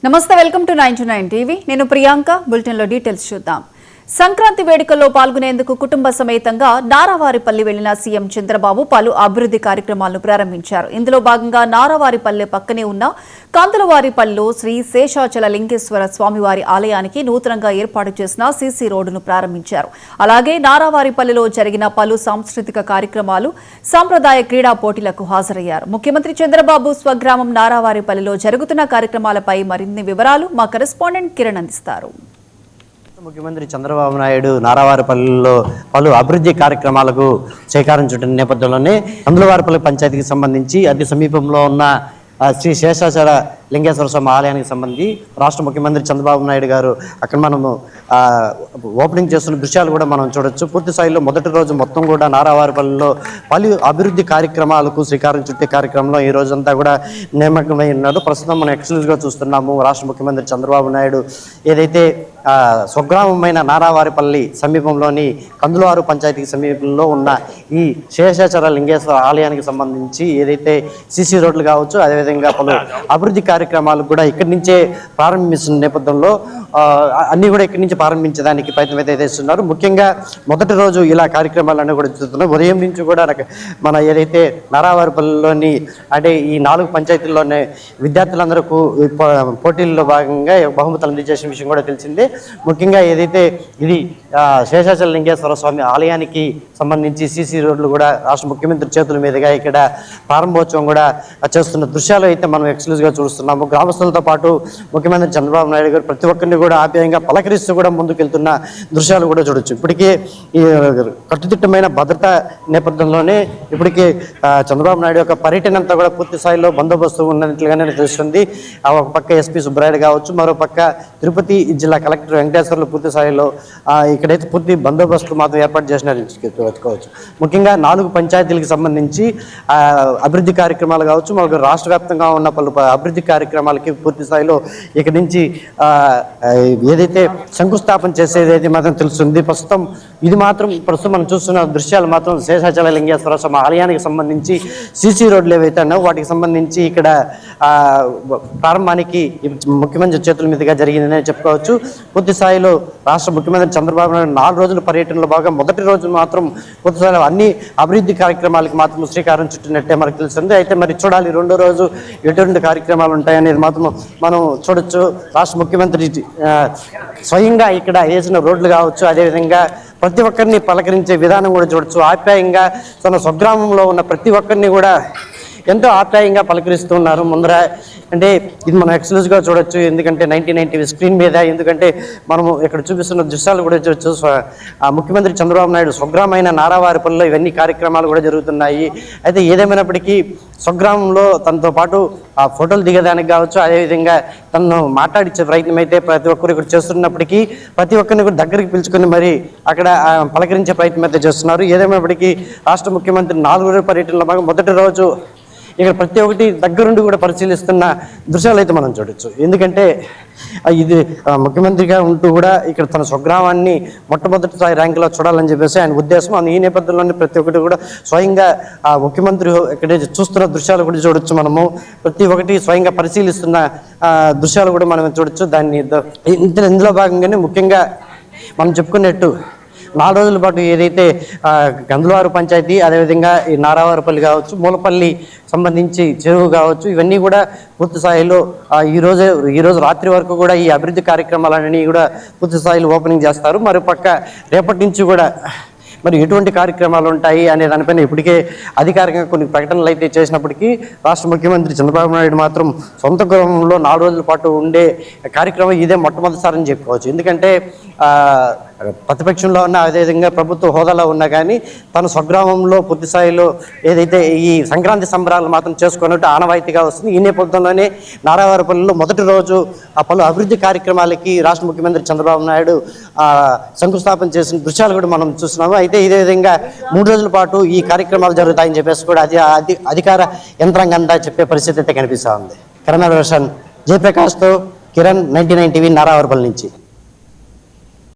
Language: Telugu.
నమస్తే, వెల్కమ్ టు 929 టీవీ. నేను ప్రియాంక. బులెటిన్ లో డీటెయిల్స్ చూద్దాం. సంక్రాంతి వేడుకల్లో పాల్గొనేందుకు కుటుంబ సమేతంగా నారావారిపల్లి వెళ్లిన సీఎం చంద్రబాబు పలు అభివృద్ధి కార్యక్రమాలను ప్రారంభించారు. ఇందులో భాగంగా నారావారిపల్లి పక్కనే ఉన్న కందులవారిపల్లిలో శ్రీ శేషాచల లింగేశ్వర స్వామివారి ఆలయానికి నూతనంగా ఏర్పాటు చేసిన సీసీ రోడ్డును ప్రారంభించారు. అలాగే నారావారిపల్లిలో జరిగిన పలు సాంస్కృతిక కార్యక్రమాలు, సాంప్రదాయ క్రీడా పోటీలకు హాజరయ్యారు. ముఖ్యమంత్రి చంద్రబాబు స్వగ్రామం నారావారిపల్లిలో జరుగుతున్న కార్యక్రమాలపై మరిన్ని వివరాలు మా కరెస్పాండెంట్ కిరణ్ అందిస్తారు. ముఖ్యమంత్రి చంద్రబాబు నాయుడు నారావారిపల్లిలో పలు అభివృద్ధి కార్యక్రమాలకు శ్రీకారం చుట్టిన నేపథ్యంలోనే కందులవారిపల్లి పంచాయతీకి సంబంధించి అతి సమీపంలో ఉన్న శ్రీ శేషాచల లింగేశ్వర స్వామి ఆలయానికి సంబంధించి రాష్ట్ర ముఖ్యమంత్రి చంద్రబాబు నాయుడు గారు అక్కడ మనము ఓపెనింగ్ చేస్తున్న దృశ్యాలు కూడా మనం చూడొచ్చు. పూర్తి స్థాయిలో మొదటి రోజు మొత్తం కూడా నారావారిపల్లిలో పలు అభివృద్ధి కార్యక్రమాలకు శ్రీకారం చుట్టే కార్యక్రమంలో ఈ రోజంతా కూడా నియమకమై ఉన్నాడు. ప్రస్తుతం మనం ఎక్స్క్లూజివ్గా చూస్తున్నాము. రాష్ట్ర ముఖ్యమంత్రి చంద్రబాబు నాయుడు ఏదైతే స్వగ్రామమైన నారావారిపల్లి సమీపంలోని కందులవారు పంచాయతీకి సమీపంలో ఉన్న ఈ శేషాచల లింగేశ్వర ఆలయానికి సంబంధించి ఏదైతే సీసీ రోడ్లు కావచ్చు, అదేవిధంగా పలు అభివృద్ధి కార్యక్రమాలు కూడా ఇక్కడి నుంచే ప్రారంభిస్తున్న నేపథ్యంలో అన్నీ కూడా ఇక్కడి నుంచి ప్రారంభించడానికి ప్రయత్నం అయితే చేస్తున్నారు. ముఖ్యంగా మొదటి రోజు ఇలా కార్యక్రమాలన్నీ కూడా చూస్తున్నాం. ఉదయం నుంచి కూడా మన ఏదైతే నారావారిపల్లిలోని అంటే ఈ 4 పంచాయతీల్లోనే విద్యార్థులందరూ పోటీల్లో భాగంగా బహుమతులు అందజేసిన విషయం కూడా తెలిసిందే. ముఖ్యంగా ఏదైతే ఇది శేషాచల లింగేశ్వర స్వామి ఆలయానికి సంబంధించి సీసీ రోడ్లు కూడా రాష్ట్ర ముఖ్యమంత్రి చేతుల మీదుగా ఇక్కడ ప్రారంభోత్సవం కూడా చేస్తున్న దృశ్యాలు అయితే మనం ఎక్స్క్లూజివ్గా చూస్తున్నాము. గ్రామస్తులతో పాటు ముఖ్యమంత్రి చంద్రబాబు నాయుడు గారు ప్రతి ఒక్కరిని కూడా ఆప్యాయంగా పలకరిస్తూ కూడా ముందుకెళ్తున్న దృశ్యాలు కూడా చూడొచ్చు. ఇప్పటికే ఈ కట్టుదిట్టమైన భద్రత నేపథ్యంలోనే ఇప్పటికే చంద్రబాబు నాయుడు యొక్క పర్యటన అంతా కూడా పూర్తి స్థాయిలో బందోబస్తు ఉన్నట్లుగానే తెలుస్తుంది. ఒక పక్క ఎస్పీ సుబ్బరాయుడు కావచ్చు, మరో పక్క తిరుపతి జిల్లా కలెక్టర్ వెంకటేశ్వర్లు పూర్తి స్థాయిలో ఇక్కడైతే పూర్తి బందోబస్తు మాత్రం ఏర్పాటు చేసినారని చెప్పుకోవచ్చు. ముఖ్యంగా 4 పంచాయతీలకు సంబంధించి అభివృద్ధి కార్యక్రమాలు కావచ్చు, మనకు రాష్ట్ర వ్యాప్తంగా ఉన్న పలు అభివృద్ధి కార్యక్రమాలకి పూర్తి స్థాయిలో ఇక్కడి నుంచి ఏదైతే శంకుస్థాపన చేసేది అయితే మాత్రం తెలుస్తుంది. ప్రస్తుతం మనం చూస్తున్న దృశ్యాలు మాత్రం శేషాచల లింగేశ్వర స్వామి ఆలయానికి సంబంధించి సీసీ రోడ్లు ఏవైతే ఉన్నాయో వాటికి సంబంధించి ఇక్కడ ప్రారంభానికి ముఖ్యమంత్రి చేతుల మీదుగా జరిగిందని చెప్పుకోవచ్చు. పూర్తి స్థాయిలో రాష్ట్ర ముఖ్యమంత్రి చంద్రబాబు నాయుడు 4 రోజుల పర్యటనలో భాగంగా మొదటి రోజు మాత్రం పూర్తి స్థాయిలో అన్ని అభివృద్ధి కార్యక్రమాలకి మాత్రం శ్రీకారం చుట్టినట్టే మనకు తెలుస్తుంది. అయితే మరి చూడాలి రెండో రోజు ఎటువంటి కార్యక్రమాలు ఉంటాయనేది మాత్రం మనం చూడొచ్చు. రాష్ట్ర ముఖ్యమంత్రి స్వయంగా ఇక్కడ వేసిన రోడ్లు కావచ్చు, అదేవిధంగా ప్రతి ఒక్కరిని పలకరించే విధానం కూడా చూడొచ్చు. ఆప్యాయంగా తన స్వగ్రామంలో ఉన్న ప్రతి ఒక్కరిని కూడా ఎంతో ఆప్యాయంగా పలకరిస్తున్నారు. ముందర అంటే ఇది మనం ఎక్స్క్లూజివ్గా చూడొచ్చు. ఎందుకంటే 99 టీవీ స్క్రీన్ మీద, ఎందుకంటే మనము ఇక్కడ చూపిస్తున్న దృశ్యాలు కూడా చూడొచ్చు. ముఖ్యమంత్రి చంద్రబాబు నాయుడు స్వగ్రామైన నారావారిపల్లిలో ఇవన్నీ కార్యక్రమాలు కూడా జరుగుతున్నాయి. అయితే ఏదేమైనప్పటికీ స్వగ్రామంలో తనతో పాటు ఆ ఫోటోలు దిగడానికి కావచ్చు, అదేవిధంగా తనను మాట్లాడించే ప్రయత్నం అయితే ప్రతి ఒక్కరు ఇక్కడ చేస్తున్నప్పటికీ ప్రతి ఒక్కరిని కూడా దగ్గరికి పిలుచుకొని మరి అక్కడ పలకరించే ప్రయత్నం అయితే చేస్తున్నారు. ఏదేమైనప్పటికీ రాష్ట్ర ముఖ్యమంత్రి 4 రోజుల పర్యటనలో భాగంగా మొదటి రోజు ఇక్కడ ప్రతి ఒక్కటి దగ్గరుండి కూడా పరిశీలిస్తున్న దృశ్యాలు అయితే మనం చూడొచ్చు. ఎందుకంటే ఇది ముఖ్యమంత్రిగా ఉంటూ కూడా ఇక్కడ తన స్వగ్రామాన్ని మొట్టమొదటి స్థాయి ర్యాంకులో చూడాలని చెప్పేసి ఆయన ఉద్దేశం. ఈ నేపథ్యంలోనే ప్రతి ఒక్కటి కూడా స్వయంగా ముఖ్యమంత్రి ఇక్కడ చూస్తున్న దృశ్యాలు కూడా చూడొచ్చు. మనము ప్రతి ఒక్కటి స్వయంగా పరిశీలిస్తున్న దృశ్యాలు కూడా మనం చూడొచ్చు. ఇందులో భాగంగానే ముఖ్యంగా మనం చెప్పుకున్నట్టు 4 రోజుల పాటు ఏదైతే కందులవారు పంచాయతీ, అదేవిధంగా ఈ నారావారిపల్లి కావచ్చు, మూలపల్లి సంబంధించి చెరువు కావచ్చు, ఇవన్నీ కూడా పూర్తి స్థాయిలో ఈరోజు రాత్రి వరకు కూడా ఈ అభివృద్ధి కార్యక్రమాలన్నీ కూడా పూర్తి స్థాయిలో ఓపెనింగ్ చేస్తారు. మరోపక్క రేపటి నుంచి కూడా మరి ఎటువంటి కార్యక్రమాలు ఉంటాయి అనే దానిపైన ఇప్పటికే అధికారికంగా కొన్ని ప్రకటనలు అయితే చేసినప్పటికీ రాష్ట్ర ముఖ్యమంత్రి చంద్రబాబు నాయుడు మాత్రం సొంత గృహంలో 4 రోజుల పాటు ఉండే కార్యక్రమం ఇదే మొట్టమొదటిసారని చెప్పుకోవచ్చు. ఎందుకంటే ప్రతిపక్షంలో ఉన్న, అదేవిధంగా ప్రభుత్వ హోదాలో ఉన్నా కానీ తన స్వగ్రామంలో పూర్తి స్థాయిలో ఏదైతే ఈ సంక్రాంతి సంబరాలు మాత్రం చేసుకున్నట్టు ఆనవాయితీగా వస్తుంది. ఈ నేపథ్యంలోనే నారావారిపల్లిలో మొదటి రోజు పలు అభివృద్ధి కార్యక్రమాలకి రాష్ట్ర ముఖ్యమంత్రి చంద్రబాబు నాయుడు శంకుస్థాపన చేసిన దృశ్యాలు కూడా మనం చూస్తున్నాము. అయితే ఇదే విధంగా 3 రోజుల పాటు ఈ కార్యక్రమాలు జరుగుతాయని చెప్పేసి కూడా అధికార యంత్రాంగంతా చెప్పే పరిస్థితి అయితే కనిపిస్తూ ఉంది. కెమెరా పర్సన్ జయప్రకాష్తో కిరణ్, 99 టీవీ, నారావారిపల్లి నుంచి.